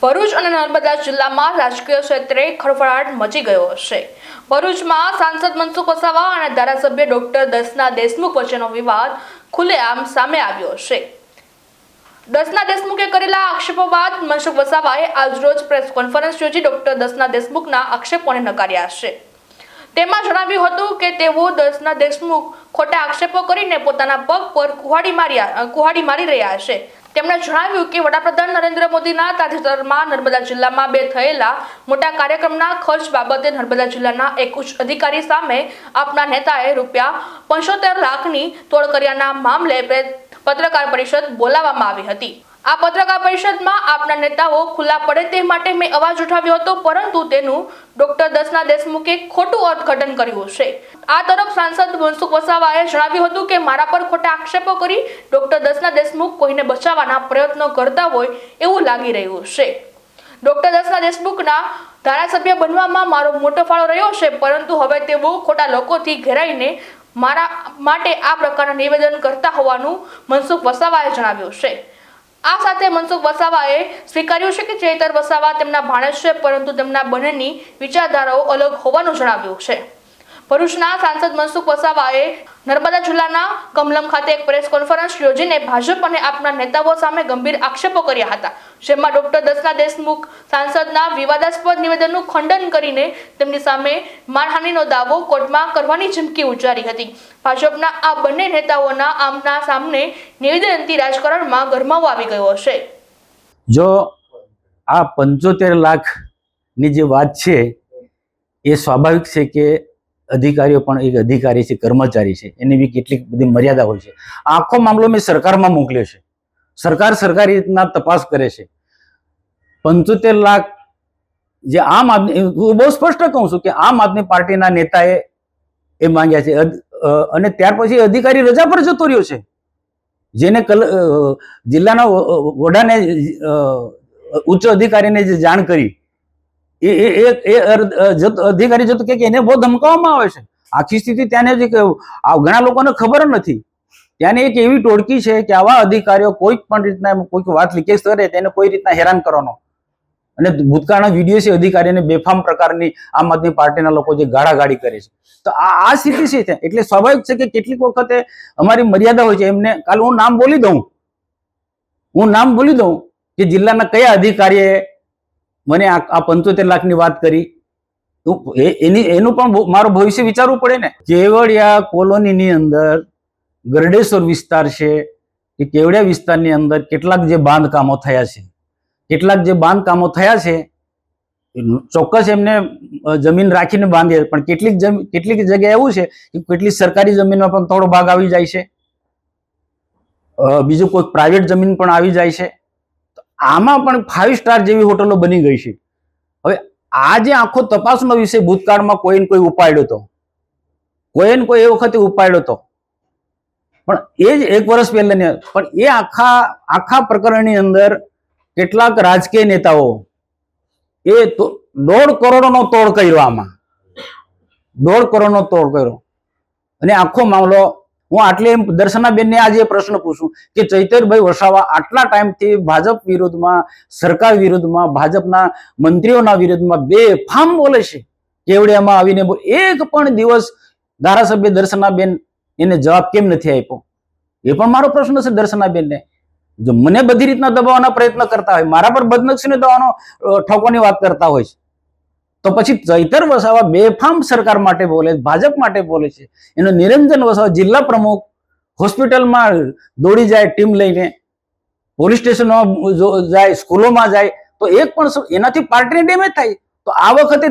ભરૂચ અને નર્મદા જિલ્લામાં રાજકીય ક્ષેત્રે ખળભળાટ મચી ગયો છે। ભરૂચમાં સાંસદ મનસુખ વસાવા અને ધારાસભ્ય ડોક્ટર દર્શના દેશમુખ વચ્ચેનો વિવાદ ખુલ્લેઆમ સામે આવ્યો છે। દર્શના દેશમુખે કરેલા આક્ષેપો બાદ મનસુખ વસાવાએ આજરોજ પ્રેસ કોન્ફરન્સ યોજી ડોક્ટર દર્શના દેશમુખના આક્ષેપોને નકાર્યા છે। તેમાં જણાવ્યું હતું કે તેઓ દર્શના દેશમુખ ખોટા આક્ષેપો કરીને પોતાના પગ પર કુહાડી મારી રહ્યા છે। તેમણે જણાવ્યું કે વડાપ્રધાન નરેન્દ્ર મોદીના તાજેતરમાં નર્મદા જિલ્લામાં થયેલા મોટા કાર્યક્રમના ખર્ચ બાબતે નર્મદા જિલ્લાના એક ઉચ્ચ અધિકારી સામે આપના નેતાએ ₹75 લાખની તોડ કર્યાના મામલે પત્રકાર પરિષદ બોલાવવામાં આવી હતી। આ પત્રકાર પરિષદમાં આપના નેતાઓ ખુલ્લા પડે તે માટે મેં અવાજ ઉઠાવ્યો હતો, પરંતુ તેનું ડોક્ટર દર્શના દેશમુખે ખોટું અર્થઘટન કર્યું છે। આ તરફ સાંસદ મનસુખ વસાવાએ જણાવ્યું હતું કે મારા પર ખોટા આક્ષેપો કરી ડોક્ટર દર્શના દેશમુખ કોઈને બચાવવાના પ્રયત્નો કરતા હોય એવું લાગી રહ્યું છે। ડોક્ટર દર્શના દેશમુખના ધારાસભ્ય બનવામાં મારો મોટો ફાળો રહ્યો છે, પરંતુ હવે તેઓ ખોટા લોકોથી ઘેરાઈને મારા માટે આ પ્રકારના નિવેદન કરતા હોવાનું મનસુખ વસાવાએ જણાવ્યું છે। આ સાથે મનસુખ વસાવાએ સ્વીકાર્યું છે કે ચૈતર વસાવા તેમના ભાણેજ છે, પરંતુ તેમના બંનેની વિચારધારાઓ અલગ હોવાનું જણાવ્યું છે। ભરૂચના સાંસદ મનસુખ વસાવાએ નર્મદા જિલ્લાના કમલમ ખાતે એક પ્રેસ કોન્ફરન્સ યોજીને ભાજપ અને આપના નેતાઓ સામે ગંભીર આક્ષેપો કર્યા હતા, જેમાં ડોક્ટર દર્શના દેશમુખ સાંસદના વિવાદાસ્પદ નિવેદનનું ખંડન કરીને તેમની સામે માનહાનિનો દાવો કોર્ટમાં કરવાની ચીમકી ઉચ્ચારી હતી। ભાજપના આ બંને નેતાઓના આમના સામને નિવેદનથી રાજકારણમાં ગરમાવો આવી ગયો છે। જો આ 75 લાખની જે વાત છે એ સ્વાભાવિક છે કે અધિકારીઓ પણ એક અધિકારી છે, કર્મચારી છે, એની બી કેટલીક બધી મર્યાદા હોય છે। આખો મામલો મેં સરકારમાં મોકલ્યો છે, સરકાર સરકારી રીતના તપાસ કરે છે। 75 લાખ જે આમ આદમી, હું બહુ સ્પષ્ટ કહું છું કે આમ આદમી પાર્ટીના નેતાએ એ માંગ્યા છે, અને ત્યાર પછી અધિકારી રજા પર જતો રહ્યો છે, જેને જિલ્લાના વડાને ઉચ્ચ અધિકારીને જે જાણ કરી અધિકારી જતો કે એને બહુ ધમકાવવામાં આવે છે। આખી સ્થિતિ ત્યાંને ઘણા લોકોને ખબર નથી, ત્યાંની એક એવી ટોળકી છે કે આવા અધિકારીઓ કોઈ પણ રીતના કોઈક વાત લીકેજ કરે તેને કોઈ રીતના હેરાન કરવાનો, અને ભૂતકાળના વિડીયો છે અધિકારીને બેફામ પ્રકારની આમ આદમી પાર્ટીના લોકો જે ગાળાગાળી કરે છે। તો આ સ્થિતિ છે, એટલે સ્વાભાવિક છે કે કેટલીક વખતે અમારી મર્યાદા હોય છે। એમને કાલ હું નામ બોલી દઉં કે જિલ્લાના કયા અધિકારીએ મને આ 75 લાખની વાત કરી, એનું પણ મારું ભવિષ્ય વિચારવું પડે ને। કેવડિયા કોલોનીની અંદર ગરડેશ્વર વિસ્તાર છે, એ કેવડિયા વિસ્તારની અંદર કેટલાક જે બાંધકામો થયા છે, ચોક્કસ એમને જમીન રાખીને બાંધે, પણ કેટલીક જગ્યાએ એવું છે કે કેટલીક સરકારી જમીનમાં પણ થોડો ભાગ આવી જાય છે, બીજું કોઈ પ્રાઇવેટ જમીન પણ આવી જાય છે। આમાં પણ 5 સ્ટાર જેવી હોટલો બની ગઈ છે। હવે આ જે આખો તપાસનો વિષય ભૂતકાળમાં કોઈ ઉપાડ્યો હતો, કોઈ એ વખતે ઉપાડ્યો હતો, પણ એ જ 1 વર્ષ પહેલા, પણ એ આખા પ્રકરણની અંદર કેટલાક રાજકીય નેતાઓ એ 1.5 કરોડનો તોડ કર્યો, આમાં 1.5 કરોડનો તોડ કર્યો। અને આખો મામલો હું આટલે દર્શનાબેનને આજે પ્રશ્ન પૂછું કે ચૈતરભાઈ વસાવા આટલા ટાઈમથી ભાજપ વિરુદ્ધમાં, સરકાર વિરુદ્ધમાં, ભાજપના મંત્રીઓના વિરુદ્ધમાં બેફામ બોલે છે, કેવડિયામાં આવીને એક પણ દિવસ ધારાસભ્ય દર્શનાબેન એને જવાબ કેમ નથી આપ્યો? એ પણ મારો પ્રશ્ન છે દર્શનાબેનને। જો મને બધી રીતના દબાવવાના પ્રયત્ન કરતા હોય, મારા પર બદનક્ષીને દવાનો ઠોકવાની વાત કરતા હોય, તો પછી ચૈતર વસાવા બેફામ સરકાર માટે બોલે, ભાજપ માટે બોલે છે। એનો નિરંજન વસાવા જિલ્લા પ્રમુખ હોસ્પિટલમાં દોડી જાય ટીમ લઈને, પોલીસ સ્ટેશનમાં જાય, સ્કૂલોમાં જાય, તો એક પણ એનાથી પાર્ટીને ડેમેજ થાય। તો આ વખતે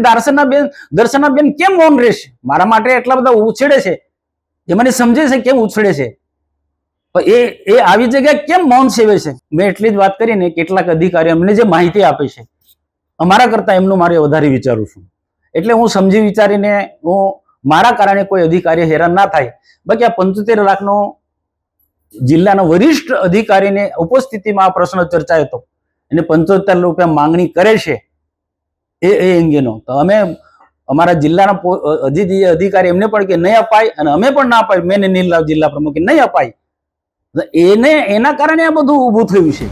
દર્શનાબેન કેમ મૌન રહેશે? મારા માટે એટલા બધા ઉછેડે છે, એ મને સમજે છે કેમ ઉછેડે છે, પણ એ આવી જગ્યાએ કેમ મૌન સેવે છે? મેં એટલી જ વાત કરીને કેટલાક અધિકારીઓ અમને જે માહિતી આપે છે, અમારા કરતા એમનું મારે વધારે વિચારું છું, એટલે હું સમજી વિચારીને મારા કારણે કોઈ અધિકારી હેરાન ના થાય। બાકી આ 75 લાખનો જિલ્લાના વરિષ્ઠ અધિકારીને ઉપસ્થિતિમાં આ પ્રશ્ન ચર્ચાયો હતો, એને 75 રૂપિયા માંગણી કરે છે એ અંગેનો, તો અમે અમારા જિલ્લાના અધિકારી એમને પણ કે નહીં અપાય, અને અમે પણ ના અપાય, મેં નીલ જિલ્લા પ્રમુખ નહીં અપાય, એના કારણે આ બધું ઊભું થયું છે।